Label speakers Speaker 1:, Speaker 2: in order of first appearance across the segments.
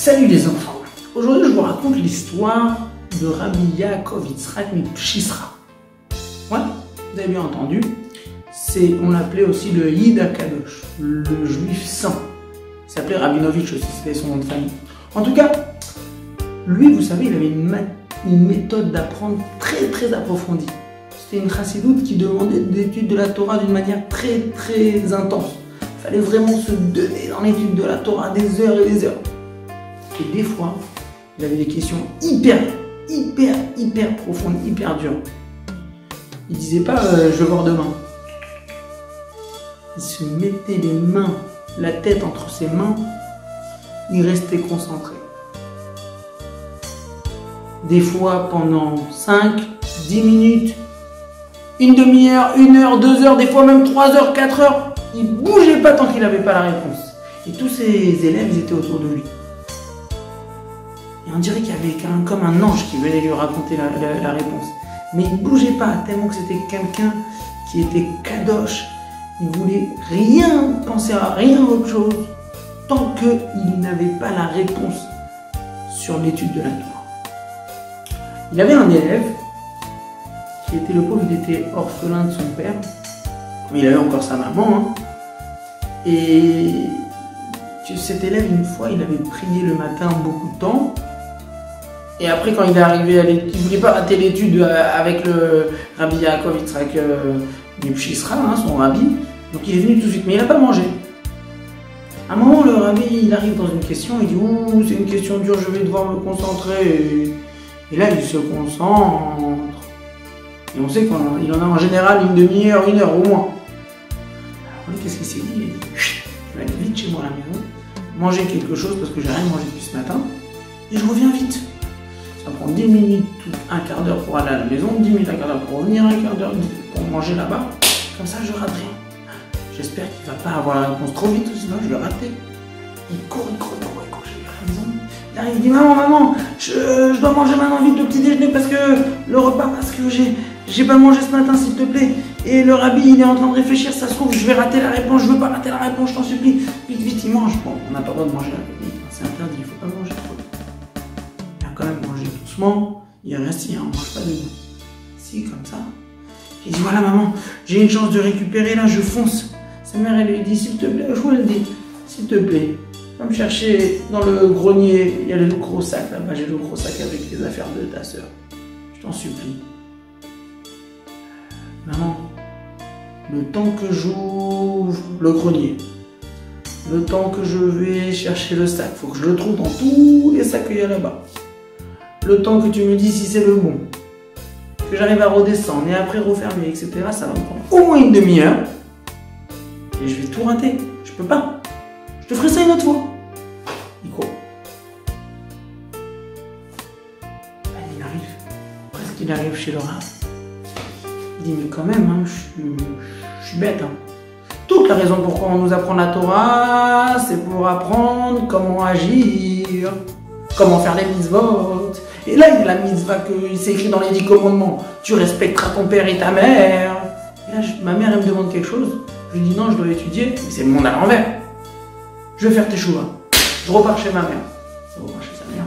Speaker 1: Salut les enfants, aujourd'hui je vous raconte l'histoire de Rabbi Yaakov Yitzhak Mipshisra. Ouais, vous avez bien entendu, on l'appelait aussi le Yid HaKadosh, le juif saint. Il s'appelait Rabinovitch aussi, c'était son nom de famille. En tout cas, lui, vous savez, il avait une méthode d'apprendre très approfondie. C'était une chassidoute qui demandait l'étude de la Torah d'une manière très intense. Il fallait vraiment se donner dans l'étude de la Torah des heures et des heures. Et des fois, il avait des questions hyper profondes, hyper dures. Il disait pas je vais voir demain. Il se mettait les mains, la tête entre ses mains, il restait concentré. Des fois pendant 5, 10 minutes, une demi-heure, 1 heure, 2 heures, des fois même 3 heures, 4 heures, il bougeait pas tant qu'il n'avait pas la réponse. Et tous ses élèves, ils étaient autour de lui. Et on dirait qu'il y avait comme un ange qui venait lui raconter la réponse. Mais il ne bougeait pas, tellement que c'était quelqu'un qui était kadosh. Il ne voulait rien penser à rien autre chose, tant qu'il n'avait pas la réponse sur l'étude de la Torah. Il avait un élève, qui était le pauvre, il était orphelin de son père. Mais il avait encore sa maman. Et cet élève, une fois, il avait prié le matin beaucoup de temps. Et après, quand il est arrivé, il ne voulait pas rater l'étude avec le Rabbi Yaakov Yitzhak Mipshisra, son rabbi. Donc il est venu tout de suite, mais il n'a pas mangé. À un moment, le rabbi, il arrive dans une question, il dit « Ouh, c'est une question dure, je vais devoir me concentrer. » Et là, il se concentre. Et on sait qu'il en a en général une demi-heure, 1 heure au moins. Alors lui, qu'est-ce qu'il s'est dit? Il a dit « Je vais aller vite chez moi à la maison, manger quelque chose parce que j'ai rien mangé depuis ce matin, et je reviens vite. » Ça prend 10 minutes, un quart d'heure pour aller à la maison, 10 minutes, un quart d'heure pour revenir, un quart d'heure pour manger là-bas. Comme ça, je rate rien. J'espère qu'il ne va pas avoir la réponse trop vite, sinon je vais rater. Il court, quand j'arrive à la maison. Il arrive, il dit maman, je dois manger maintenant vite le petit déjeuner parce que le repas, parce que j'ai pas mangé ce matin, s'il te plaît. Et le rabbi, il est en train de réfléchir, ça se trouve, je vais rater la réponse, je veux pas rater la réponse, je t'en supplie. Vite, il mange. Bon, on n'a pas le droit de manger la réponse, c'est interdit, il ne faut pas manger trop. Il a quand même mangé doucement, il est assis, on ne mange pas debout. Si, comme ça. Il dit voilà maman, j'ai une chance de récupérer, là je fonce. Sa mère elle lui dit s'il te plaît, je vous le dis, s'il te plaît, va me chercher dans le grenier, il y a le gros sac là-bas, j'ai le gros sac avec les affaires de ta soeur. Je t'en supplie. Maman, le temps que j'ouvre le grenier, le temps que je vais chercher le sac, faut que je le trouve dans tous les sacs qu'il y a là-bas. Le temps que tu me dis si c'est le bon, que j'arrive à redescendre et après refermer, etc., ça va me prendre au moins une demi-heure. Et je vais tout rater. Je peux pas. Je te ferai ça une autre fois. Il court. Il arrive. Presque il arrive chez le rat. Il dit mais quand même, je suis bête. Toute la raison pourquoi on nous apprend la Torah, c'est pour apprendre comment agir, comment faire les mitzvot. Et là, il y a la mitzvah que c'est écrit dans les 10 commandements. Tu respecteras ton père et ta mère. Et là, ma mère, elle me demande quelque chose. Je lui dis non, je dois étudier. Mais c'est le monde à l'envers. Je vais faire tes choux. Je repars chez ma mère. Il repart chez sa mère.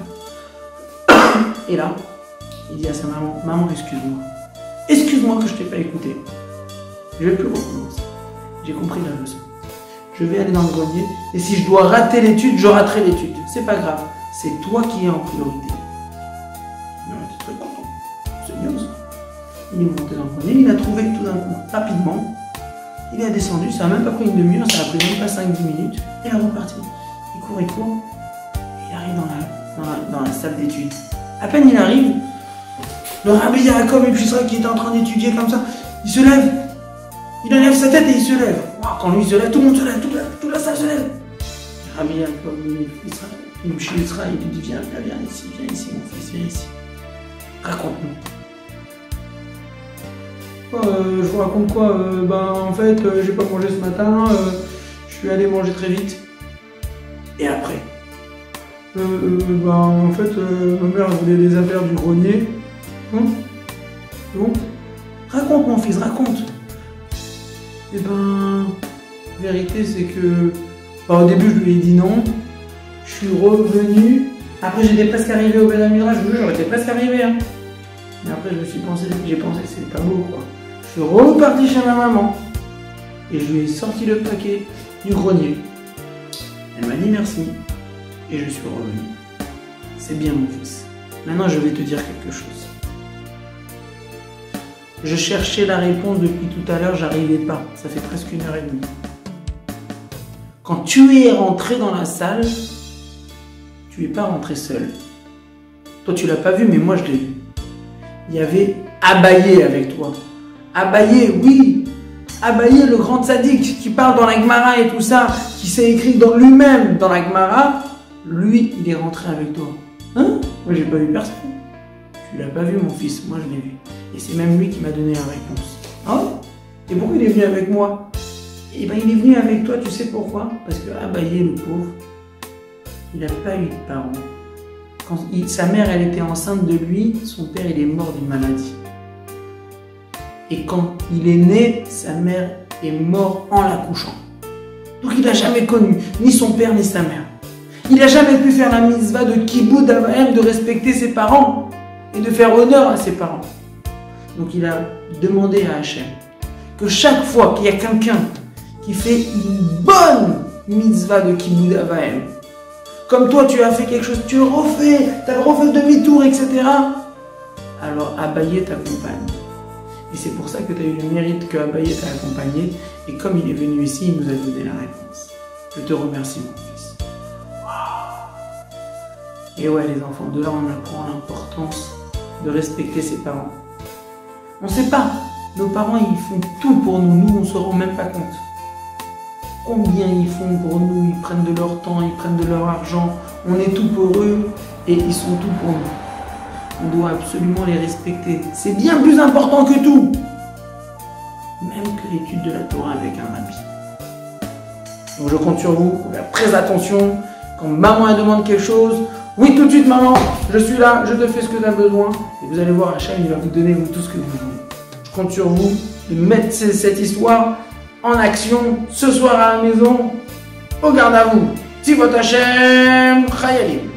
Speaker 1: Et là, il dit à sa maman, maman, excuse-moi. Excuse-moi que je t'ai pas écouté. Je vais plus recommencer. J'ai compris la leçon. Je vais aller dans le grenier. Et si je dois rater l'étude, je raterai l'étude. C'est pas grave. C'est toi qui es en priorité. Très content. C'est bien ça. Il est monté dans le grenier, il a trouvé tout d'un coup, rapidement. Il est descendu, ça n'a même pas pris une demi-heure, ça a pris même pas 5-10 minutes. Et il est reparti. Il court. Il arrive dans la salle d'études. À peine il arrive, le rabbi Yaakov Mipshisra qui était en train d'étudier comme ça, il se lève. Il enlève sa tête et il se lève. Wow, quand lui se lève, tout le monde se lève, toute la salle se lève. Le rabbi Yaakov Mipshisra, il lui dit viens ici, mon fils, viens ici. Raconte-nous. Je vous raconte quoi? En fait, j'ai pas mangé ce matin, je suis allé manger très vite. Et après? En fait, ma mère voulait les affaires du grenier. C'est bon? Raconte mon fils, raconte. La vérité c'est que au début je lui ai dit non. Je suis revenu. Après, j'étais presque arrivé au Beth Midrash. Je vous jure, j'étais presque arrivé. Hein. Mais après, j'ai pensé que c'était pas beau, quoi. Je suis reparti chez ma maman. Et je lui ai sorti le paquet du grenier. Elle m'a dit merci. Et je suis revenu. C'est bien, mon fils. Maintenant, je vais te dire quelque chose. Je cherchais la réponse depuis tout à l'heure, j'arrivais pas. Ça fait presque 1h30. Quand tu es rentré dans la salle, tu n'es pas rentré seul. Toi, tu l'as pas vu, mais moi, je l'ai vu. Il y avait Abaye avec toi. Abaye, oui. Abaye, le grand tzaddik qui parle dans la Gemara et tout ça, qui s'est écrit dans lui-même dans la Gemara, lui, il est rentré avec toi. Hein? Moi, j'ai pas vu personne. Tu l'as pas vu, mon fils. Moi, je l'ai vu. Et c'est même lui qui m'a donné la réponse. Ah ouais? Et pourquoi il est venu avec moi? Eh bien, il est venu avec toi, tu sais pourquoi? Parce que Abaye, le pauvre, il n'a pas eu de parents. Quand sa mère, elle était enceinte de lui, son père, il est mort d'une maladie. Et quand il est né, sa mère est morte en l'accouchant. Donc il n'a jamais connu ni son père ni sa mère. Il n'a jamais pu faire la mitzvah de Kiboud Avaim, de respecter ses parents et de faire honneur à ses parents. Donc il a demandé à Hachem que chaque fois qu'il y a quelqu'un qui fait une bonne mitzvah de Kiboud Avaim, comme toi tu as fait quelque chose, tu as refait demi-tour, etc. Alors Abaye t'accompagne. Et c'est pour ça que tu as eu le mérite que Abaye t'a accompagné. Et comme il est venu ici, il nous a donné la réponse. Je te remercie, mon fils. Wow. Et ouais, les enfants, de là, on apprend l'importance de respecter ses parents. On ne sait pas. Nos parents, ils font tout pour nous. Nous, on ne se rend même pas compte. Combien ils font pour nous. Ils prennent de leur temps, ils prennent de leur argent. On est tout pour eux et ils sont tout pour nous. On doit absolument les respecter. C'est bien plus important que tout. Même que l'étude de la Torah avec un rabbi. Donc je compte sur vous pour faire très attention. Quand maman elle demande quelque chose, oui tout de suite maman, je suis là, je te fais ce que tu as besoin. Et vous allez voir, Hachem, il va vous donner tout ce que vous voulez. Je compte sur vous de mettre cette histoire en action ce soir à la maison. Au garde à vous. Tivot Hachem, Chayalim.